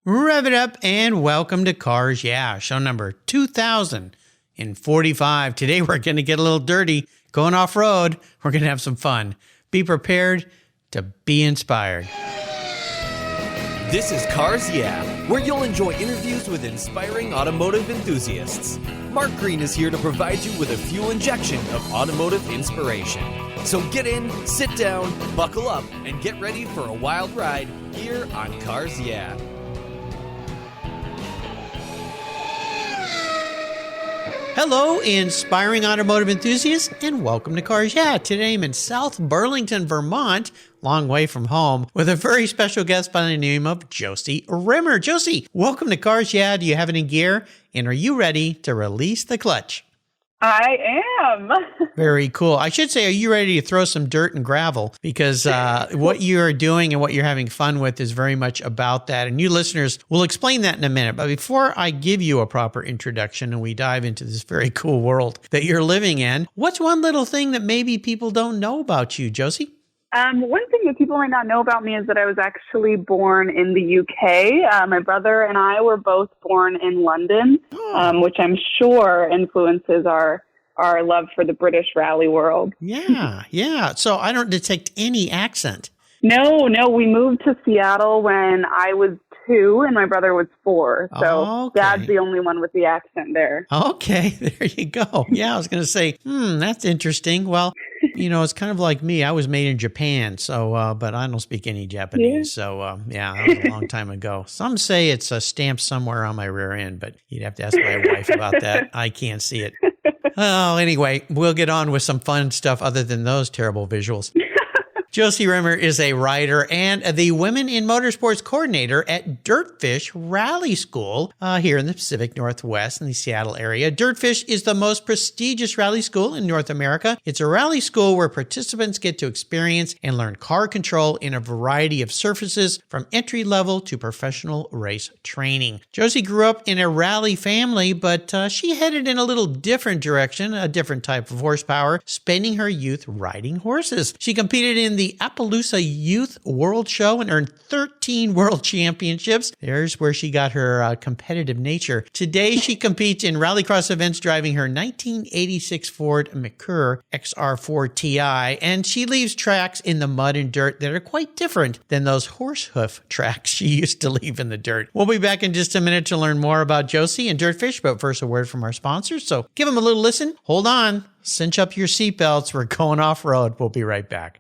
Rev it up and welcome to Cars Yeah, show number 2045. Today we're going to get a little dirty, going off-road. We're going to have some fun. Be prepared to be inspired. This is Cars Yeah, where you'll enjoy interviews with inspiring automotive enthusiasts. Mark Green is here to provide you with a fuel injection of automotive inspiration. So get in, sit down, buckle up, and get ready for a wild ride here on Cars Yeah. Hello, inspiring automotive enthusiasts, and welcome to Cars Yeah. Today I'm in South Burlington, Vermont, long way from home, with a very special guest by the name of Josie Rimmer. Josie, welcome to Cars Yeah. Do you have any gear? And are you ready to release the clutch? I am. Very cool. I should say, are you ready to throw some dirt and gravel? Because what you're doing and what you're having fun with is very much about that. And you listeners will explain that in a minute. But before I give you a proper introduction and we dive into this very cool world that you're living in, what's one little thing that maybe people don't know about you, Josie? One thing that people might not know about me is that I was actually born in the UK. My brother and I were both born in London, which I'm sure influences our love for the British rally world. Yeah. So I don't detect any accent. No, we moved to Seattle when I was 2 and my brother was 4. So Dad's the only one with the accent there. Okay, there you go. Yeah, I was going to say, that's interesting. Well, it's kind of like me. I was made in Japan, so but I don't speak any Japanese. Yeah. So, that was a long time ago. Some say it's a stamp somewhere on my rear end, but you'd have to ask my wife about that. I can't see it. Oh, anyway, we'll get on with some fun stuff other than those terrible visuals. Josie Rimmer is a writer and the Women in Motorsports Coordinator at DirtFish Rally School here in the Pacific Northwest in the Seattle area. DirtFish is the most prestigious rally school in North America. It's a rally school where participants get to experience and learn car control in a variety of surfaces from entry level to professional race training. Josie grew up in a rally family, but she headed in a little different direction, a different type of horsepower, spending her youth riding horses. She competed in the Appaloosa Youth World Show and earned 13 world championships. There's where she got her competitive nature. Today, she competes in rallycross events driving her 1986 Ford Mercury XR4 Ti, and she leaves tracks in the mud and dirt that are quite different than those horse hoof tracks she used to leave in the dirt. We'll be back in just a minute to learn more about Josie and DirtFish, but first a word from our sponsors. So give them a little listen. Hold on. Cinch up your seatbelts. We're going off-road. We'll be right back.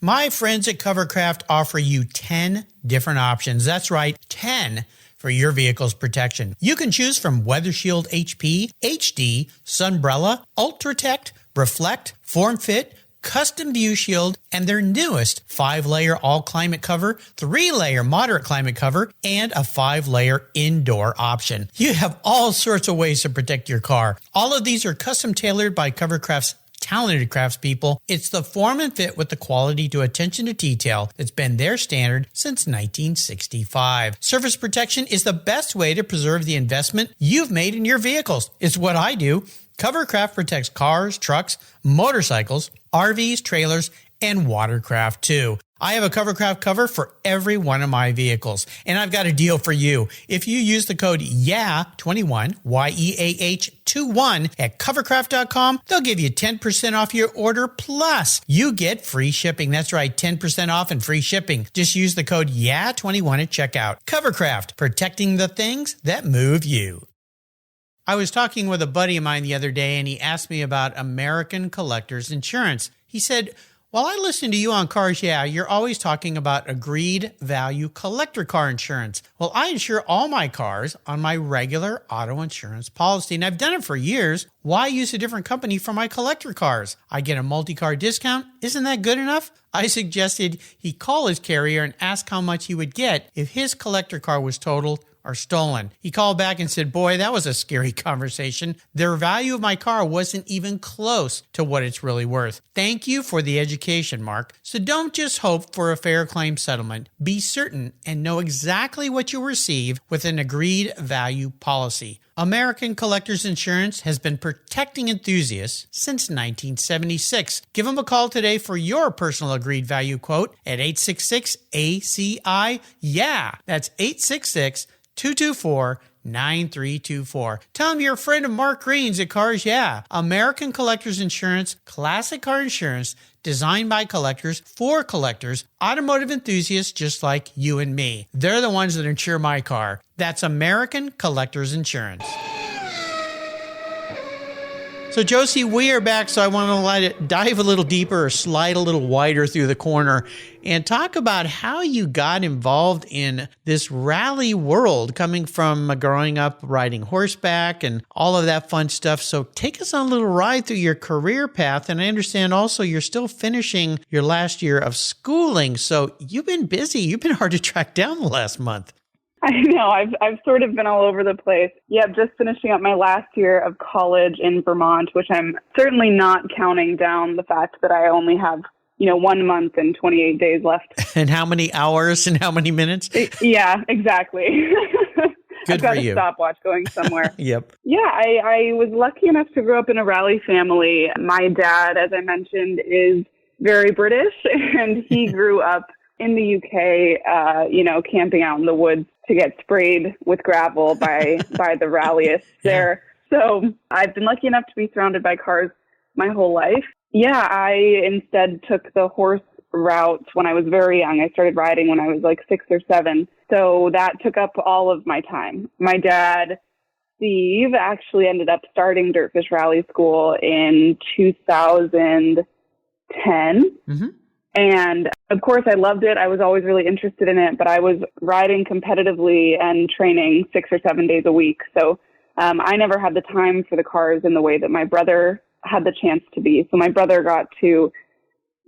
My friends at Covercraft offer you 10 different options. That's right, 10 for your vehicle's protection. You can choose from Weather Shield HP, HD, Sunbrella, Ultratect, Reflect, Form Fit, Custom View Shield, and their newest 5-layer all-climate cover, 3-layer moderate climate cover, and a 5-layer indoor option. You have all sorts of ways to protect your car. All of these are custom tailored by Covercraft's talented craftspeople. It's the form and fit with the quality to attention to detail that's been their standard since 1965. Surface protection is the best way to preserve the investment you've made in your vehicles. It's what I do. Covercraft protects cars, trucks, motorcycles, RVs, trailers, and watercraft too. I have a Covercraft cover for every one of my vehicles, and I've got a deal for you. If you use the code YEAH21, YEAH21 at covercraft.com, they'll give you 10% off your order, plus you get free shipping. That's right, 10% off and free shipping. Just use the code YEAH21 at checkout. Covercraft, protecting the things that move you. I was talking with a buddy of mine the other day, and he asked me about American Collectors Insurance. He said, while I listen to you on Cars Yeah, you're always talking about agreed value collector car insurance. Well, I insure all my cars on my regular auto insurance policy, and I've done it for years. Why use a different company for my collector cars? I get a multi-car discount. Isn't that good enough? I suggested he call his carrier and ask how much he would get if his collector car was totaled or stolen. He called back and said, boy, that was a scary conversation. The value of my car wasn't even close to what it's really worth. Thank you for the education, Mark. So don't just hope for a fair claim settlement. Be certain and know exactly what you'll receive with an agreed value policy. American Collectors Insurance has been protecting enthusiasts since 1976. Give them a call today for your personal agreed value quote at 866-ACI-YEAH. That's 866 224-9324. Tell them you're a friend of Mark Green's at Cars Yeah. American Collectors Insurance, classic car insurance, designed by collectors, for collectors, automotive enthusiasts just like you and me. They're the ones that insure my car. That's American Collectors Insurance. So, Josie, we are back, so I want to dive a little deeper or slide a little wider through the corner and talk about how you got involved in this rally world, coming from growing up riding horseback and all of that fun stuff. So take us on a little ride through your career path. And I understand also you're still finishing your last year of schooling. So you've been busy. You've been hard to track down the last month. I know. I've sort of been all over the place. Yeah, just finishing up my last year of college in Vermont, which I'm certainly not counting down the fact that I only have, 1 month and 28 days left. And how many hours and how many minutes? Yeah, exactly. Good I've got for a you. stopwatch going somewhere. Yep. Yeah, I was lucky enough to grow up in a rally family. My dad, as I mentioned, is very British, and he grew up in the UK, camping out in the woods to get sprayed with gravel by the rallyists there. So I've been lucky enough to be surrounded by cars my whole life. Yeah, I instead took the horse route when I was very young. I started riding when I was like 6 or 7. So that took up all of my time. My dad, Steve, actually ended up starting DirtFish Rally School in 2010. Mm-hmm. And of course, I loved it. I was always really interested in it, but I was riding competitively and training 6 or 7 days a week. So I never had the time for the cars in the way that my brother had the chance to be. So my brother got to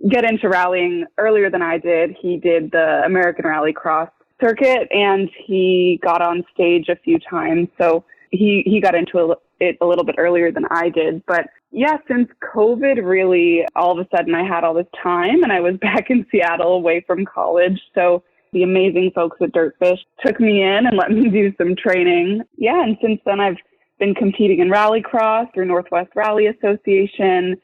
get into rallying earlier than I did. He did the American Rallycross circuit, and he got on stage a few times. So he got into it a little bit earlier than I did. But yeah, since COVID, really, all of a sudden I had all this time and I was back in Seattle away from college. So the amazing folks at DirtFish took me in and let me do some training. Yeah, and since then I've been competing in Rallycross through Northwest Rally Association,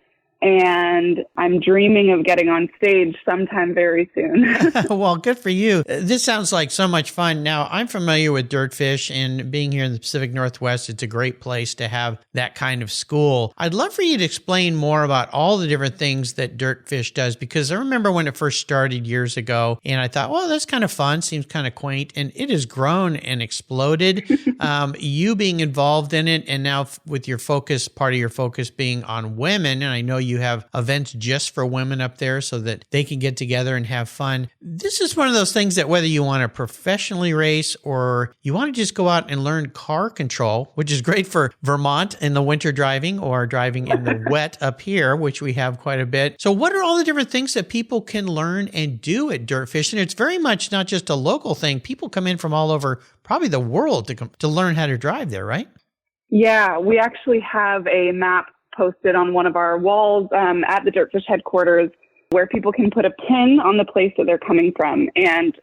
and I'm dreaming of getting on stage sometime very soon. Well, good for you. This sounds like so much fun. Now, I'm familiar with DirtFish, and being here in the Pacific Northwest, it's a great place to have that kind of school. I'd love for you to explain more about all the different things that DirtFish does, because I remember when it first started years ago, and I thought, well, that's kind of fun, seems kind of quaint, and it has grown and exploded. You being involved in it, and now with your focus, part of your focus being on women, and I know you have events just for women up there so that they can get together and have fun. This is one of those things that whether you want to professionally race or you want to just go out and learn car control, which is great for Vermont in the winter driving or driving in the wet up here, which we have quite a bit. So what are all the different things that people can learn and do at DirtFish? And it's very much not just a local thing. People come in from all over probably the world to learn how to drive there, right? Yeah, we actually have a map posted on one of our walls at the DirtFish headquarters where people can put a pin on the place that they're coming from, and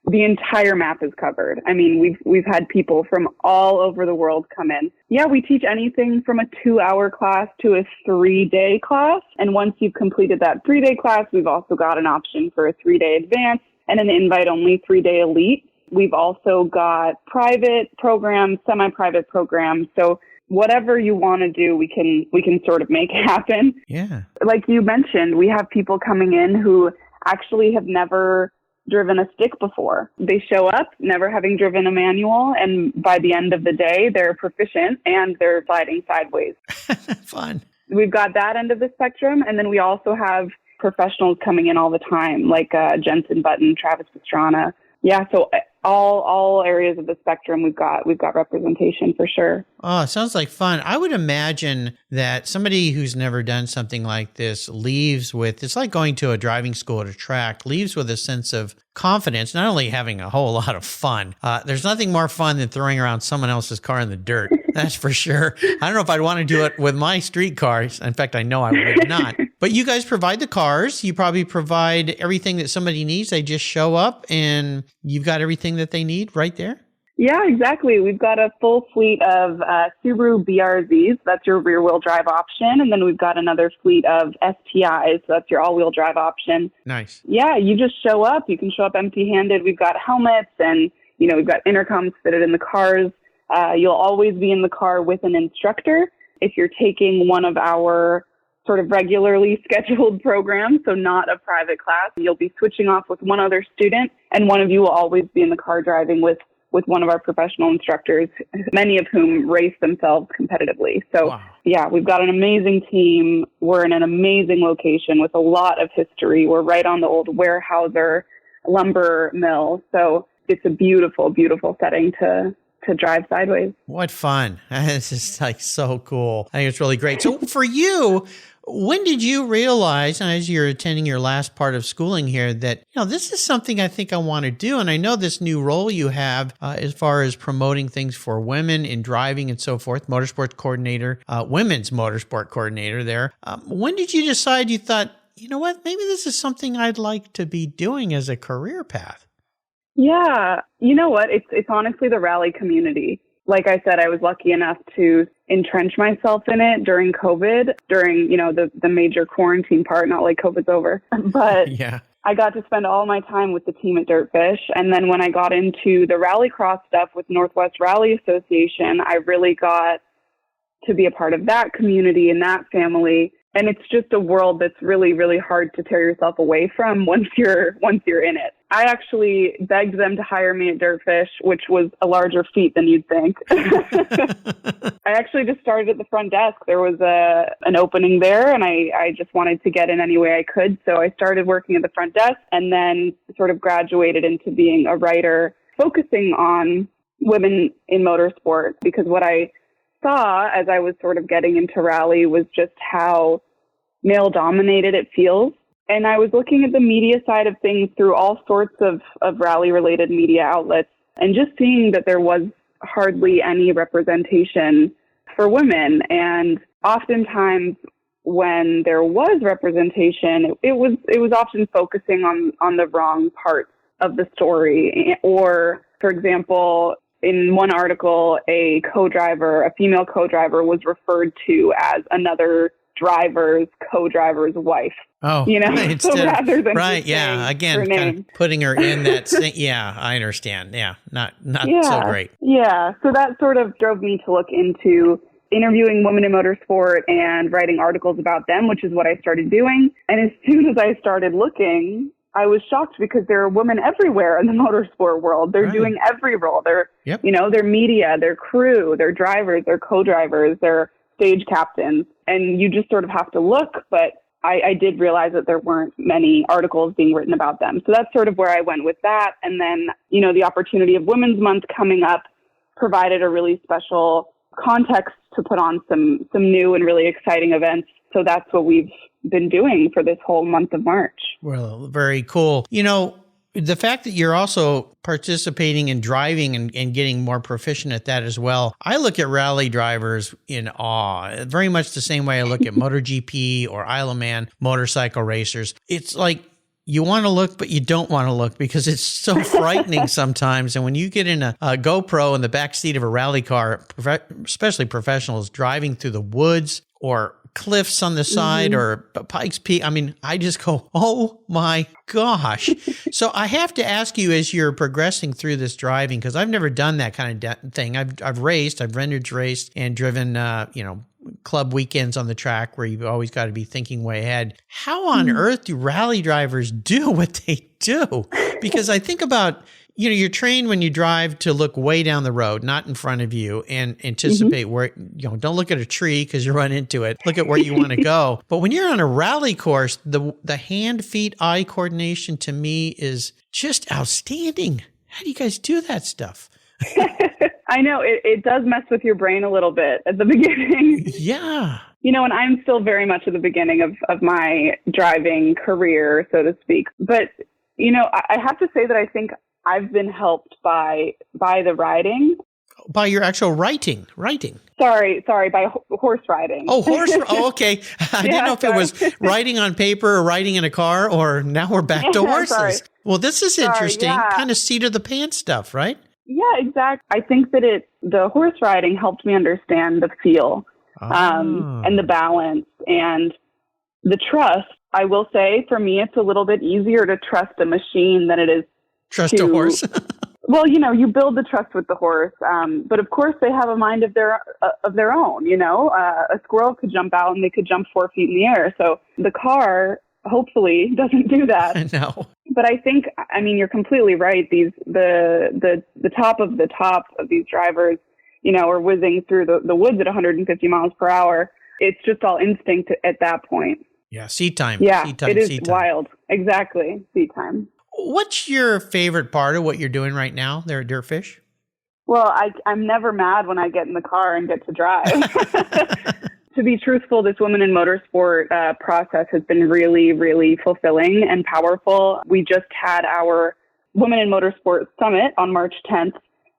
the entire map is covered. I mean, we've had people from all over the world come in. Yeah, we teach anything from a 2-hour class to a 3-day class. And once you've completed that 3-day class, we've also got an option for a 3-day advanced and an invite-only 3-day elite. We've also got private programs, semi-private programs. So whatever you want to do, we can sort of make happen. Yeah. Like you mentioned, we have people coming in who actually have never driven a stick before. They show up never having driven a manual, and by the end of the day, they're proficient and they're sliding sideways. Fun. We've got that end of the spectrum, and then we also have professionals coming in all the time, like Jensen Button, Travis Pastrana. Yeah, so all areas of the spectrum, we've got representation for sure. Oh, it sounds like fun. I would imagine that somebody who's never done something like this leaves with, it's like going to a driving school at a track, leaves with a sense of confidence, not only having a whole lot of fun. There's nothing more fun than throwing around someone else's car in the dirt. That's for sure. I don't know if I'd want to do it with my street cars. In fact, I know I would not. But you guys provide the cars. You probably provide everything that somebody needs. They just show up and you've got everything that they need right there? Yeah, exactly. We've got a full fleet of Subaru BRZs. That's your rear-wheel drive option. And then we've got another fleet of STIs. So that's your all-wheel drive option. Nice. Yeah, you just show up. You can show up empty-handed. We've got helmets and, we've got intercoms fitted in the cars. You'll always be in the car with an instructor. If you're taking one of our sort of regularly scheduled programs, so not a private class, you'll be switching off with one other student, and one of you will always be in the car driving with one of our professional instructors, many of whom race themselves competitively. So, wow. Yeah, we've got an amazing team. We're in an amazing location with a lot of history. We're right on the old Weyerhaeuser lumber mill. So it's a beautiful, beautiful setting to drive sideways. What fun. This is like so cool. I think it's really great. So for you, when did you realize, as you're attending your last part of schooling here, that, this is something I think I want to do? And I know this new role you have as far as promoting things for women in driving and so forth, Motorsport Coordinator, Women's Motorsport Coordinator there. When did you decide you thought, you know what, maybe this is something I'd like to be doing as a career path? Yeah, you know what? It's honestly the rally community. Like I said, I was lucky enough to entrench myself in it during COVID, during, the major quarantine part, not like COVID's over. But yeah, I got to spend all my time with the team at DirtFish. And then when I got into the rallycross stuff with Northwest Rally Association, I really got to be a part of that community and that family. And it's just a world that's really, really hard to tear yourself away from once you're in it. I actually begged them to hire me at DirtFish, which was a larger feat than you'd think. I actually just started at the front desk. There was an opening there, and I just wanted to get in any way I could. So I started working at the front desk and then sort of graduated into being a writer, focusing on women in motorsport, because what I saw as I was sort of getting into rally was just how male dominated it feels. And I was looking at the media side of things through all sorts of rally related media outlets and just seeing that there was hardly any representation for women. And oftentimes when there was representation, it was often focusing on the wrong parts of the story. Or, for example, in one article, a female co-driver was referred to as another co-driver's wife. Oh, so rather than again, kind of putting her in that thing. Yeah, I understand. Yeah, not so great. Yeah, so that sort of drove me to look into interviewing women in motorsport and writing articles about them, which is what I started doing. And as soon as I started looking, I was shocked because there are women everywhere in the motorsport world. They're doing every role. They're, they're media, they're crew, they're drivers, they're co-drivers, they're stage captains. And you just sort of have to look. But I did realize that there weren't many articles being written about them. So that's sort of where I went with that. And then, the opportunity of Women's Month coming up provided a really special context to put on some new and really exciting events. So that's what we've been doing for this whole month of March. Well, very cool. The fact that you're also participating in driving and getting more proficient at that as well, I look at rally drivers in awe, very much the same way I look at MotoGP or Isle of Man motorcycle racers. It's like you want to look, but you don't want to look because it's so frightening sometimes. And when you get in a GoPro in the backseat of a rally car, especially professionals driving through the woods or cliffs on the side or Pikes Peak. I mean, I just go, oh my gosh. So I have to ask you as you're progressing through this driving, because I've never done that kind of thing. I've raced, I've vintage raced and driven, club weekends on the track where you've always got to be thinking way ahead. How on earth do rally drivers do what they do? Because I think about, you're trained when you drive to look way down the road, not in front of you, and anticipate where, don't look at a tree because you run into it. Look at where you want to go. But when you're on a rally course, the hand, feet, eye coordination to me is just outstanding. How do you guys do that stuff? I know it does mess with your brain a little bit at the beginning. Yeah. And I'm still very much at the beginning of my driving career, so to speak. But, I have to say that I think I've been helped by the riding. By your actual writing. Sorry, by horse riding. Oh, okay. I didn't know if it was writing on paper or writing in a car, or now we're back to horses. Sorry. Well, this is interesting. Kind of seat of the pants stuff, right? Yeah, exactly. I think that the horse riding helped me understand the feel and the balance and the trust. I will say, for me, it's a little bit easier to trust a machine than it is trust a horse. Well, you build the trust with the horse, but of course they have a mind of their own. A squirrel could jump out and they could jump 4 feet in the air. So the car hopefully doesn't do that. No. But I think, you're completely right. The top of these drivers, are whizzing through the woods at 150 miles per hour. It's just all instinct at that point. Yeah, seat time. Yeah, seat time, it is seat time. wild. Exactly, seat time. What's your favorite part of what you're doing right now there at DirtFish? Well, I'm never mad when I get in the car and get to drive. To be truthful, this Women in Motorsport process has been really, really fulfilling and powerful. We just had our Women in Motorsport Summit on March 10th,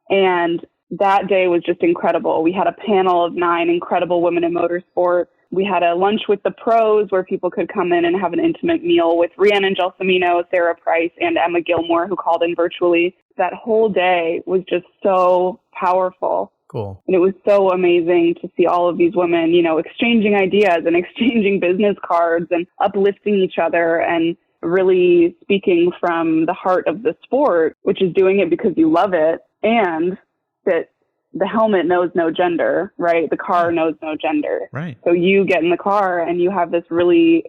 and that day was just incredible. We had a panel of 9 incredible women in motorsport. We had a lunch with the pros where people could come in and have an intimate meal with Rhiannon Gelsomino, Sarah Price, and Emma Gilmore, who called in virtually. That whole day was just so powerful. Cool. And it was so amazing to see all of these women, exchanging ideas and exchanging business cards and uplifting each other and really speaking from the heart of the sport, which is doing it because you love it, and that the helmet knows no gender, right? The car knows no gender. Right. So you get in the car and you have this really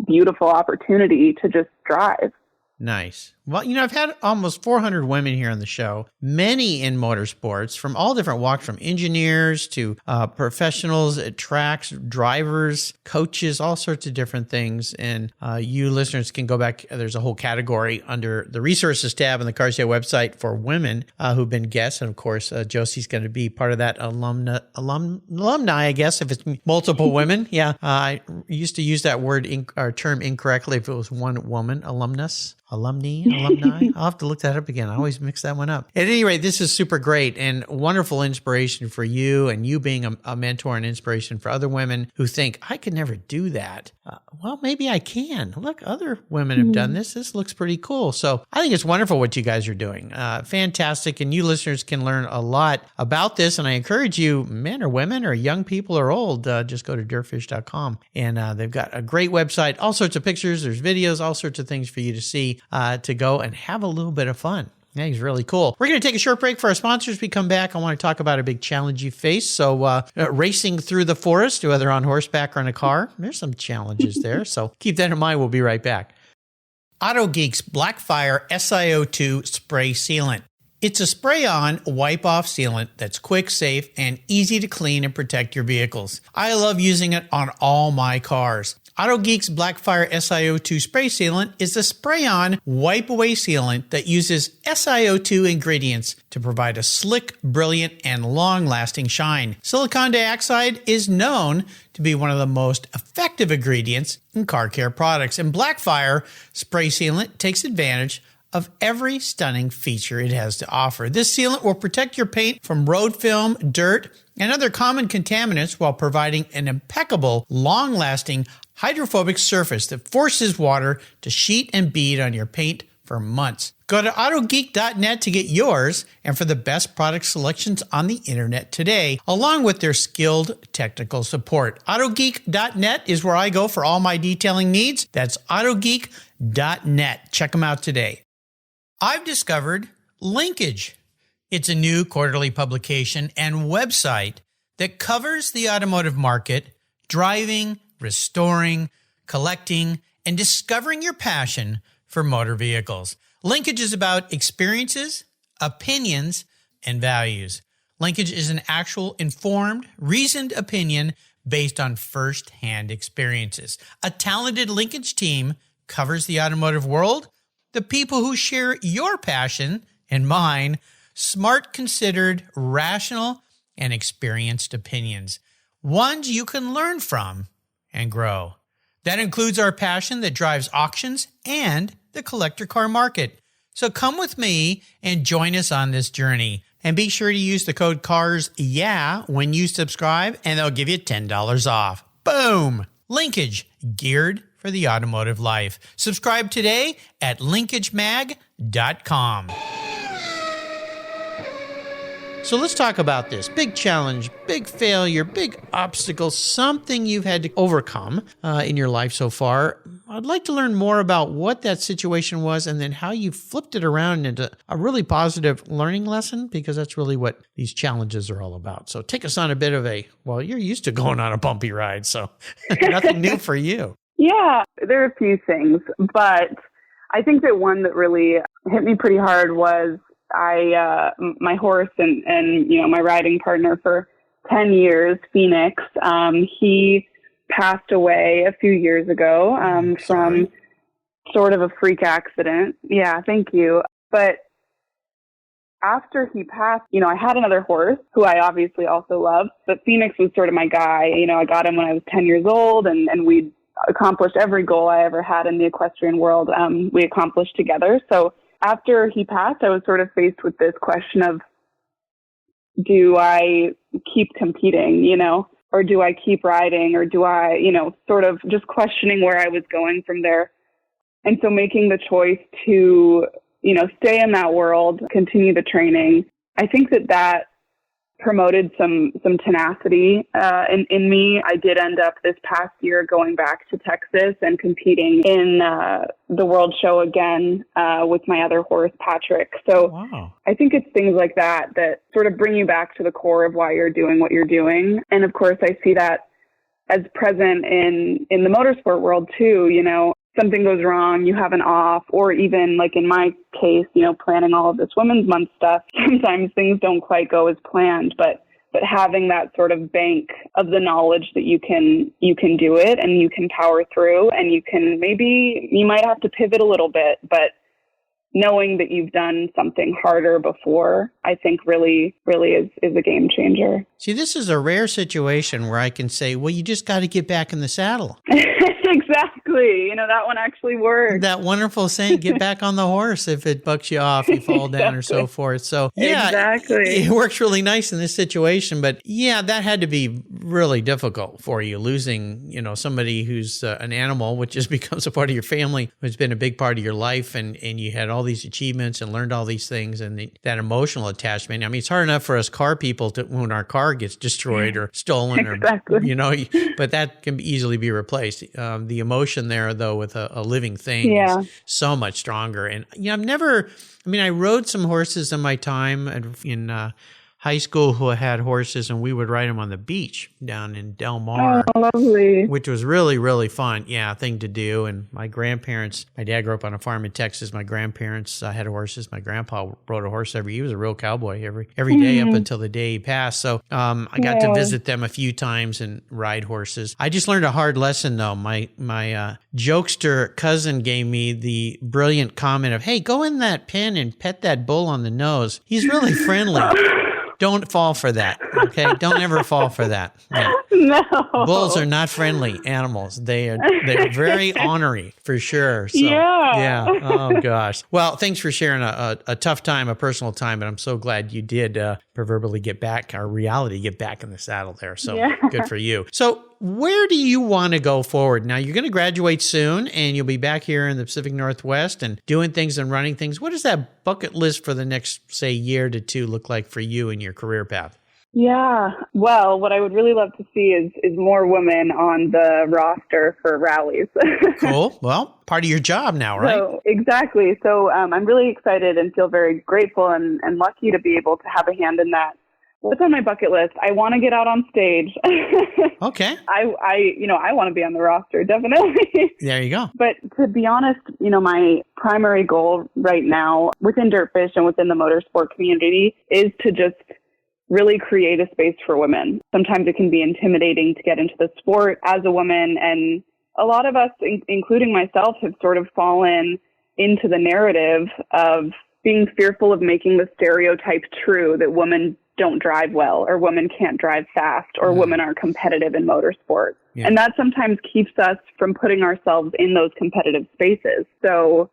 beautiful opportunity to just drive. Nice. Well, I've had almost 400 women here on the show, many in motorsports from all different walks, from engineers to professionals at tracks, drivers, coaches, all sorts of different things. And you listeners can go back. There's a whole category under the resources tab on the Cars Yeah website for women who've been guests. And of course, Josie's going to be part of that alumni, I guess, if it's multiple women. Yeah. I used to use that term incorrectly if it was one woman, alumni. I'll have to look that up again. I always mix that one up. At any rate, this is super great and wonderful inspiration for you, and you being a mentor and inspiration for other women who think, I could never do that. Well, maybe I can. Look, other women have done this. This looks pretty cool. So I think it's wonderful what you guys are doing. Fantastic. And you listeners can learn a lot about this. And I encourage you, men or women or young people or old, just go to dirtfish.com. And they've got a great website, all sorts of pictures, there's videos, all sorts of things for you to see, to go and have a little bit of fun. Yeah, he's really cool. We're going to take a short break for our sponsors. We come back, I want to talk about a big challenge you face. So racing through the forest, whether on horseback or in a car, there's some challenges there. So keep that in mind. We'll be right back. AutoGeek's Blackfire SiO2 Spray Sealant. It's a spray-on, wipe-off sealant that's quick, safe, and easy to clean and protect your vehicles. I love using it on all my cars. AutoGeek's Blackfire SiO2 Spray Sealant is a spray-on, wipe-away sealant that uses SiO2 ingredients to provide a slick, brilliant, and long-lasting shine. Silicon dioxide is known to be one of the most effective ingredients in car care products, and Blackfire Spray Sealant takes advantage of every stunning feature it has to offer. This sealant will protect your paint from road film, dirt, and other common contaminants while providing an impeccable, long-lasting, hydrophobic surface that forces water to sheet and bead on your paint for months. Go to autogeek.net to get yours and for the best product selections on the internet today, along with their skilled technical support. Autogeek.net is where I go for all my detailing needs. That's autogeek.net. Check them out today. I've discovered Linkage. It's a new quarterly publication and website that covers the automotive market, driving, restoring, collecting, and discovering your passion for motor vehicles. Linkage is about experiences, opinions, and values. Linkage is an actual informed, reasoned opinion based on first-hand experiences. A talented Linkage team covers the automotive world, the people who share your passion and mine, smart, considered, rational, and experienced opinions, ones you can learn from and grow. That includes our passion that drives auctions and the collector car market. So come with me and join us on this journey. And be sure to use the code CARSYEAH when you subscribe, and they'll give you $10 off. Boom! Linkage, geared for the automotive life. Subscribe today at linkagemag.com. So let's talk about this. Big challenge, big failure, big obstacle, something you've had to overcome in your life so far. I'd like to learn more about what that situation was and then how you flipped it around into a really positive learning lesson, because that's really what these challenges are all about. So take us on a bit of well, you're used to going on a bumpy ride, so nothing new for you. Yeah, there are a few things, but I think that one that really hit me pretty hard was my horse and my riding partner for 10 years, Phoenix, he passed away a few years ago from sort of a freak accident. Yeah, thank you. But after he passed, I had another horse who I obviously also love, but Phoenix was sort of my guy. I got him when I was 10 years old, and we accomplished every goal I ever had in the equestrian world. We accomplished together. So after he passed, I was sort of faced with this question of, do I keep competing, or do I keep riding, or do I, sort of just questioning where I was going from there. And so making the choice to, stay in that world, continue the training, I think that promoted some tenacity in me. I did end up this past year going back to Texas and competing in the World Show again with my other horse, Patrick. So wow. I think it's things like that sort of bring you back to the core of why you're doing what you're doing. And of course, I see that as present in the motorsport world too. Something goes wrong, you have an off, or even like in my case, planning all of this Women's Month stuff, sometimes things don't quite go as planned, but having that sort of bank of the knowledge that you can do it and you can power through, and you might have to pivot a little bit, but knowing that you've done something harder before, I think really is a game changer. See, this is a rare situation where I can say, well, you just got to get back in the saddle. Exactly. That one actually works. That wonderful saying, get back on the horse. If it bucks you off, you fall down or so forth. So yeah, exactly. It works really nice in this situation. But yeah, that had to be really difficult for you, losing, somebody who's an animal, which just becomes a part of your family, who's been a big part of your life. And you had all these achievements and learned all these things, and that emotional attachment. I mean, it's hard enough for us car people when our car gets destroyed or stolen, exactly. But that can easily be replaced. The emotion there, though, with a living thing is so much stronger. And I rode some horses in my time in high school who had horses, and we would ride them on the beach down in Del Mar. Oh, lovely. Which was really, really fun. Yeah, thing to do. And my dad grew up on a farm in Texas. My grandparents had horses. My grandpa rode a horse he was a real cowboy every day up until the day he passed. So I got to visit them a few times and ride horses. I just learned a hard lesson, though. My jokester cousin gave me the brilliant comment of, hey, go in that pen and pet that bull on the nose. He's really friendly. Don't fall for that, okay? Don't ever fall for that. Yeah. No. Bulls are not friendly animals. They're very ornery, for sure. So, yeah. Oh, gosh. Well, thanks for sharing a tough time, a personal time, but I'm so glad you did proverbially get back in the saddle there. So good for you. So where do you want to go forward? Now, you're going to graduate soon, and you'll be back here in the Pacific Northwest and doing things and running things. What does that bucket list for the next, say, year to two look like for you in your career path? Yeah. Well, what I would really love to see is more women on the roster for rallies. Cool. Well, part of your job now, right? Exactly. So I'm really excited and feel very grateful and lucky to be able to have a hand in that. What's on my bucket list? I want to get out on stage. Okay. I want to be on the roster, definitely. There you go. But to be honest, my primary goal right now within DirtFish and within the motorsport community is to just really create a space for women. Sometimes it can be intimidating to get into the sport as a woman. And a lot of us, including myself, have sort of fallen into the narrative of being fearful of making the stereotype true that women don't drive well, or women can't drive fast, or women aren't competitive in motorsport. Yeah. And that sometimes keeps us from putting ourselves in those competitive spaces. So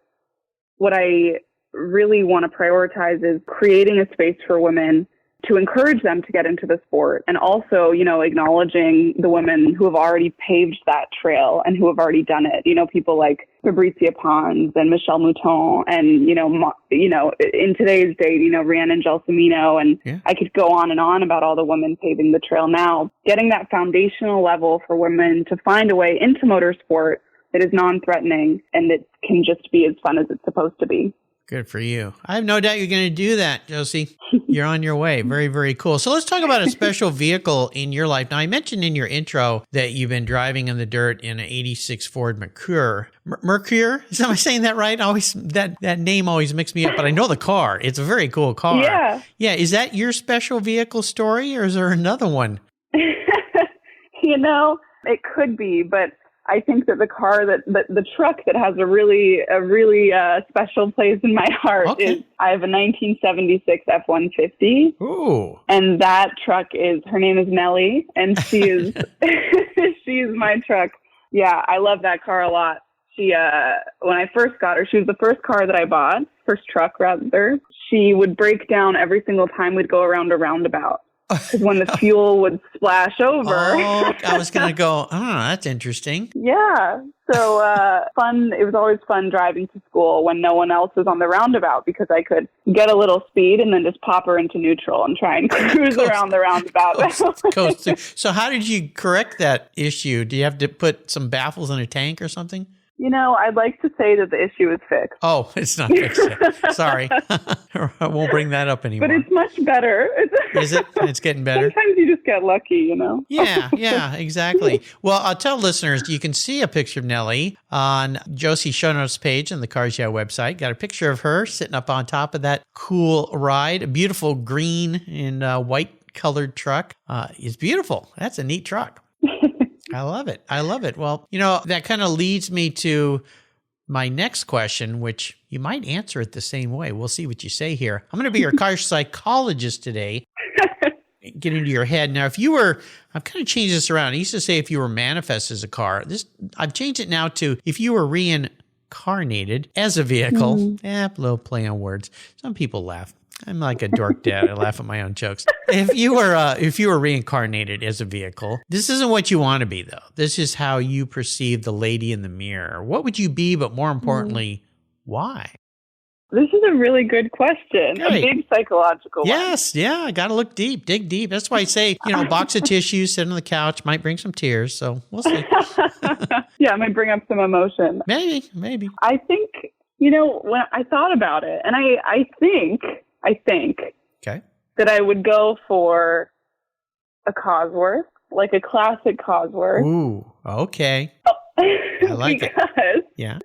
what I really want to prioritize is creating a space for women to encourage them to get into the sport, and also, acknowledging the women who have already paved that trail and who have already done it. People like Fabrizia Pons and Michelle Mouton and, in today's day, Rhiannon Gelsomino, and I could go on and on about all the women paving the trail now. Getting that foundational level for women to find a way into motorsport that is non-threatening and that can just be as fun as it's supposed to be. Good for you. I have no doubt you're going to do that, Josie. You're on your way. Very, very cool. So let's talk about a special vehicle in your life. Now, I mentioned in your intro that you've been driving in the dirt in an 86 Ford Mercure. Mercure? Am I saying that right? That name always mixes me up, but I know the car. It's a very cool car. Yeah. Yeah. Is that your special vehicle story, or is there another one? It could be, but I think that the truck that has a really special place in my heart is, I have a 1976 F-150. Ooh. And that truck her name is Nellie, and she is, she's my truck. Yeah, I love that car a lot. She, when I first got her, she was the first car that I bought, first truck rather. She would break down every single time we'd go around a roundabout. Because when the fuel would splash over. I was going to go, that's interesting. Yeah. So fun. It was always fun driving to school when no one else was on the roundabout, because I could get a little speed and then just pop her into neutral and try and cruise around the roundabout. Coast through. So how did you correct that issue? Do you have to put some baffles in a tank or something? I'd like to say that the issue is fixed. Oh, it's not fixed yet. Sorry. I won't bring that up anymore. But it's much better. Is it? It's getting better? Sometimes you just get lucky, Yeah, exactly. Well, I'll tell listeners, you can see a picture of Nellie on Josie's show notes page on the Cars Yeah website. Got a picture of her sitting up on top of that cool ride. A beautiful green and white colored truck. It's beautiful. That's a neat truck. I love it. Well, that kind of leads me to my next question, which you might answer it the same way. We'll see what you say here. I'm going to be your car psychologist today. Get into your head. Now, I've kind of changed this around. I used to say if you were manifest as a car. I've changed it now to if you were reincarnated as a vehicle. A little play on words. Some people laugh. I'm like a dork dad. I laugh at my own jokes. If you were reincarnated as a vehicle, this isn't what you want to be, though. This is how you perceive the lady in the mirror. What would you be, but more importantly, why? This is a really good question. Great. A big psychological one. Yes, yeah. Got to look deep, dig deep. That's why I say, box of tissues, sit on the couch, might bring some tears. So we'll see. Yeah, it might bring up some emotion. Maybe. I think, when I thought about it, and I think that I would go for a Cosworth, like a classic Cosworth. Ooh, okay. I like it. Yeah.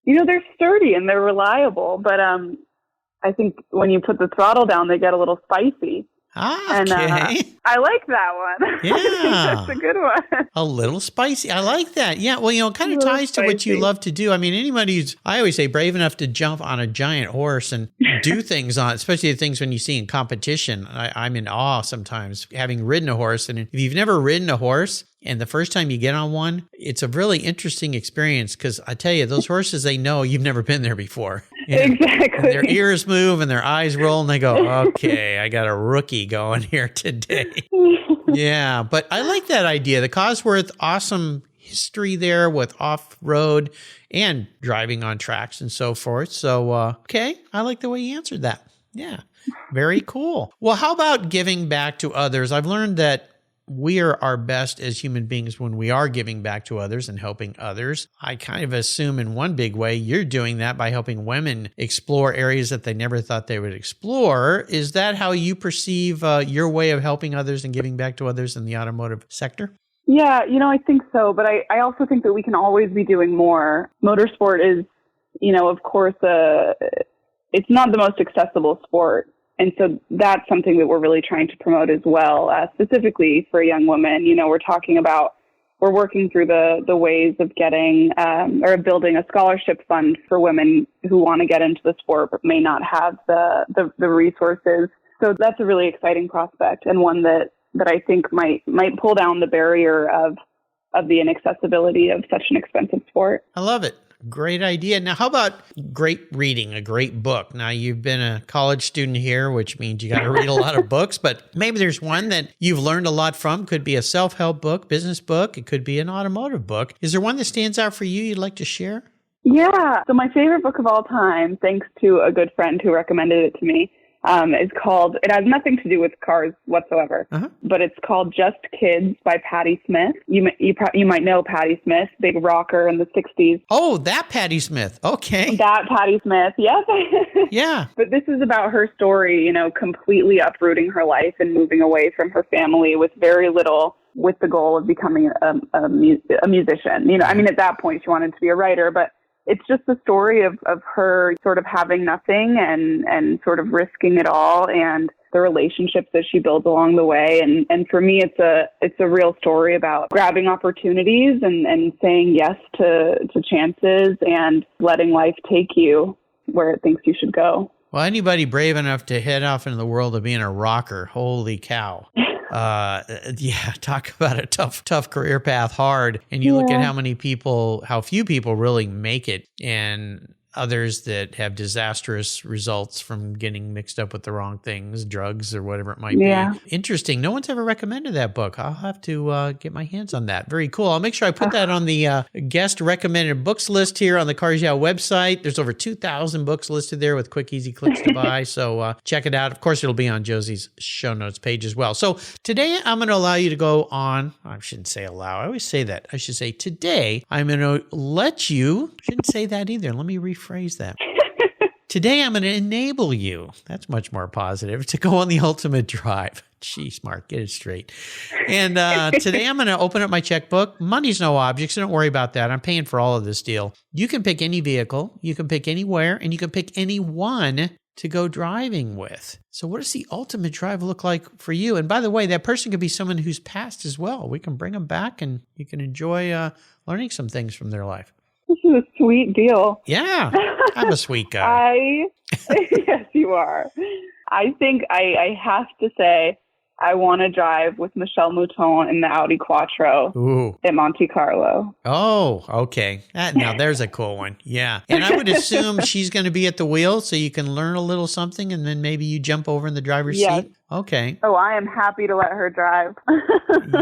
They're sturdy and they're reliable, but I think when you put the throttle down, they get a little spicy. Okay. And I like that one. Yeah. I think that's a good one. A little spicy. I like that. Yeah. Well, it kind of ties to what you love to do. I mean, anybody who's, I always say, brave enough to jump on a giant horse and do things on it, especially the things when you see in competition. I'm in awe sometimes having ridden a horse. And if you've never ridden a horse, and the first time you get on one, it's a really interesting experience because I tell you, those horses, they know you've never been there before. Exactly. And their ears move and their eyes roll and they go, okay, I got a rookie going here today. Yeah, but I like that idea. The Cosworth, awesome history there with off-road and driving on tracks and so forth. So, okay, I like the way you answered that. Yeah, very cool. Well, how about giving back to others? I've learned that we are our best as human beings when we are giving back to others and helping others. I kind of assume in one big way you're doing that by helping women explore areas that they never thought they would explore. Is that how you perceive your way of helping others and giving back to others in the automotive sector? Yeah, I think so. But I also think that we can always be doing more. Motorsport is, of course, it's not the most accessible sport. And so that's something that we're really trying to promote as well, specifically for young women. We're working through the ways of getting or building a scholarship fund for women who want to get into the sport but may not have the resources. So that's a really exciting prospect and one that I think might pull down the barrier of the inaccessibility of such an expensive sport. I love it. great idea. Now, how about great reading, a great book? Now, you've been a college student here, which means you got to read a lot of books, but maybe there's one that you've learned a lot from. Could be a self-help book, business book. It could be an automotive book. Is there one that stands out for you you'd like to share? Yeah. So my favorite book of all time, thanks to a good friend who recommended it to me, is called, it has nothing to do with cars whatsoever, but it's called Just Kids by Patti Smith. You might know Patti Smith, big rocker in the 60s. Oh, that Patti Smith. Okay. That Patti Smith, yes. Yeah. But this is about her story, completely uprooting her life and moving away from her family with very little, with the goal of becoming a musician. At that point she wanted to be a writer, but it's just the story of her sort of having nothing and sort of risking it all, and the relationships that she builds along the way. And for me, it's a real story about grabbing opportunities and saying yes to chances and letting life take you where it thinks you should go. Well, anybody brave enough to head off into the world of being a rocker, holy cow. Talk about a tough career path, hard. And you look at how few people really make it, and others that have disastrous results from getting mixed up with the wrong things, drugs or whatever it might be. Interesting. No one's ever recommended that book. I'll have to get my hands on that. Very cool. I'll make sure I put that on the guest recommended books list here on the Cars Yeah website. There's over 2,000 books listed there with quick, easy clicks to buy. So check it out. Of course, it'll be on Josie's show notes page as well. So today I'm going to allow you to go on. I shouldn't say allow. I always say that. I should say today I'm going to let you. Shouldn't say that either. Let me rephrase that. Today, I'm going to enable you. That's much more positive, to go on the ultimate drive. Jeez, Mark, get it straight. And today, I'm going to open up my checkbook. Money's no object, so don't worry about that. I'm paying for all of this deal. You can pick any vehicle, you can pick anywhere, and you can pick anyone to go driving with. So what does the ultimate drive look like for you? And by the way, that person could be someone who's passed as well. We can bring them back, and you can enjoy learning some things from their life. This is a sweet deal. Yeah, I'm a sweet guy. Yes, you are. I think I have to say I want to drive with Michelle Mouton in the Audi Quattro at Monte Carlo. Oh, okay. Now there's a cool one. Yeah. And I would assume she's going to be at the wheel so you can learn a little something, and then maybe you jump over in the driver's seat. Okay. Oh, I am happy to let her drive.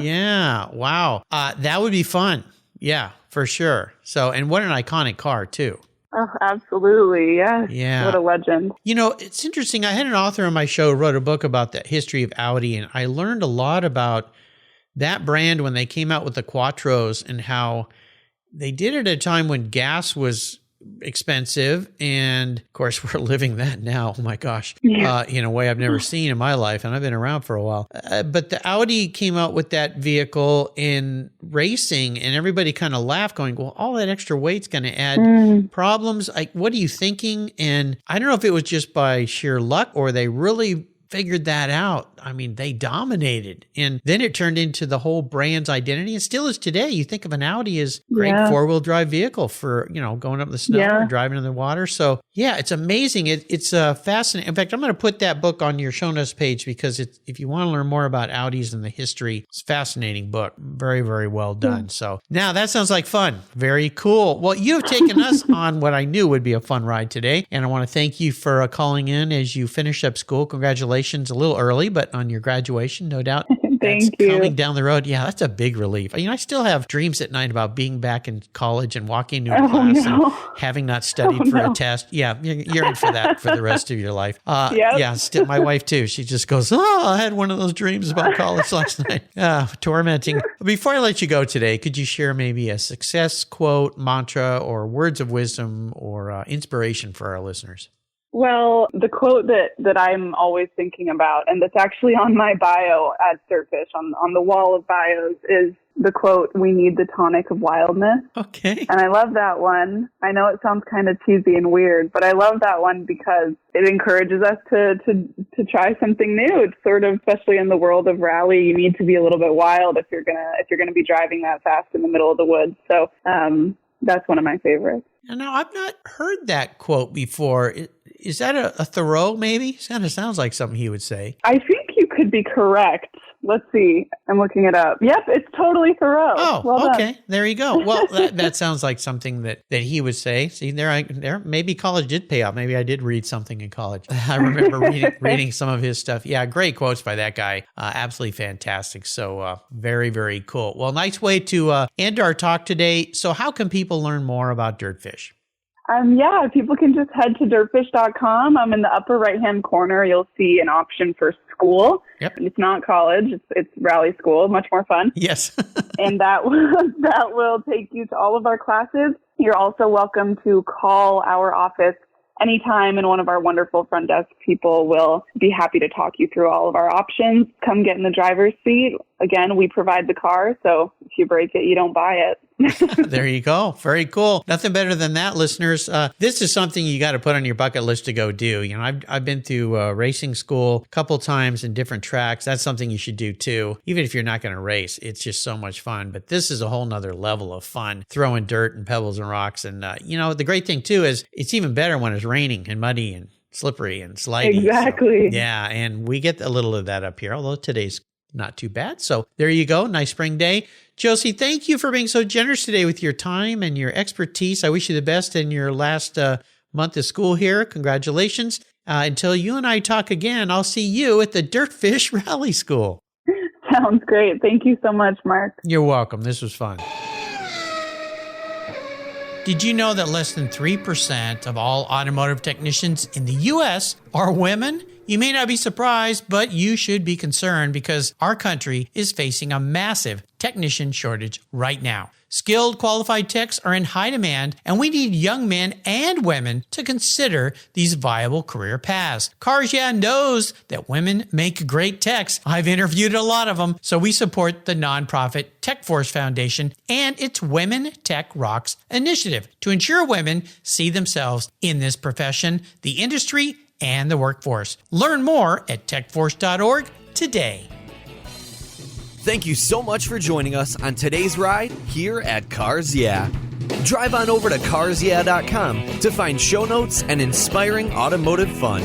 Yeah. Wow. That would be fun. Yeah, for sure. So, and what an iconic car too. Oh, absolutely. Yes. Yeah. What a legend. It's interesting. I had an author on my show who wrote a book about the history of Audi, and I learned a lot about that brand when they came out with the Quattros and how they did it at a time when gas was expensive. And of course, we're living that now. Oh my gosh. In a way I've never seen in my life. And I've been around for a while. But the Audi came out with that vehicle in racing, and everybody kind of laughed going, well, all that extra weight's going to add problems. What are you thinking? And I don't know if it was just by sheer luck or they really figured that out. I mean, they dominated. And then it turned into the whole brand's identity, and still is today. You think of an Audi as a great four-wheel drive vehicle for, going up the snow or driving in the water. So yeah, it's amazing. It's fascinating. In fact, I'm going to put that book on your show notes page because if you want to learn more about Audis and the history, it's a fascinating book. Very, very well done. So now that sounds like fun. Very cool. Well, you have taken us on what I knew would be a fun ride today. And I want to thank you for calling in as you finished up school. Congratulations, a little early, but on your graduation, no doubt. Thank you. Coming down the road. Yeah, that's a big relief. I still have dreams at night about being back in college and walking into a class and having not studied for a test. Yeah, you're in for that for the rest of your life. Yeah, still, my wife too. She just goes, I had one of those dreams about college last night. Tormenting. Before I let you go today, could you share maybe a success quote, mantra, or words of wisdom or inspiration for our listeners? Well, the quote that I'm always thinking about, and that's actually on my bio at DirtFish, on the wall of bios, is the quote, "We need the tonic of wildness." Okay. And I love that one. I know it sounds kind of cheesy and weird, but I love that one because it encourages us to try something new. It's sort of, especially in the world of rally, you need to be a little bit wild if you're gonna be driving that fast in the middle of the woods. So that's one of my favorites. Now, I've not heard that quote before. Is that a Thoreau, maybe? It kind of sounds like something he would say. I think you could be correct. Let's see. I'm looking it up. Yep, it's totally Thoreau. Oh, well okay. Done. There you go. Well, that sounds like something that he would say. See, there. Maybe college did pay off. Maybe I did read something in college. I remember reading some of his stuff. Yeah, great quotes by that guy. Absolutely fantastic. So very, very cool. Well, nice way to end our talk today. So how can people learn more about DirtFish? Yeah, people can just head to dirtfish.com. In the upper right-hand corner, you'll see an option for school. Yep. It's not college. It's rally school. Much more fun. Yes. And that will take you to all of our classes. You're also welcome to call our office anytime, and one of our wonderful front desk people will be happy to talk you through all of our options. Come get in the driver's seat. Again, we provide the car, so if you break it, you don't buy it. There you go. Very cool. Nothing better than that, listeners. This is something you got to put on your bucket list to go do. You know, I've been through racing school a couple times in different tracks. That's something you should do too. Even if you're not going to race, it's just so much fun. But this is a whole nother level of fun, throwing dirt and pebbles and rocks. And, the great thing too is it's even better when it's raining and muddy and slippery and slidey. Exactly. So, yeah. And we get a little of that up here, although today's not too bad. So there you go. Nice spring day. Josie, thank you for being so generous today with your time and your expertise. I wish you the best in your last month of school here. Congratulations. Until you and I talk again, I'll see you at the DirtFish Rally School. Sounds great. Thank you so much, Mark. You're welcome. This was fun. Did you know that less than 3% of all automotive technicians in the U.S. are women? You may not be surprised, but you should be concerned because our country is facing a massive technician shortage right now. Skilled, qualified techs are in high demand, and we need young men and women to consider these viable career paths. Cars Yeah knows that women make great techs. I've interviewed a lot of them, so we support the nonprofit Tech Force Foundation and its Women Tech Rocks initiative to ensure women see themselves in this profession, the industry, and the workforce. Learn more at techforce.org today. Thank you so much for joining us on today's ride here at Cars Yeah. Drive on over to carsyeah.com to find show notes and inspiring automotive fun.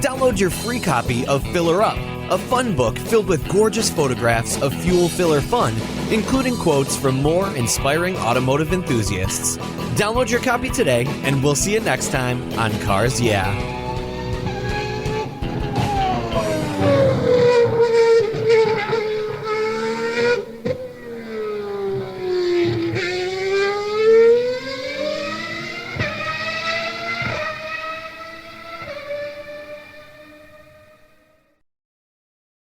Download your free copy of Filler Up, a fun book filled with gorgeous photographs of fuel filler fun, including quotes from more inspiring automotive enthusiasts. Download your copy today, and we'll see you next time on Cars Yeah.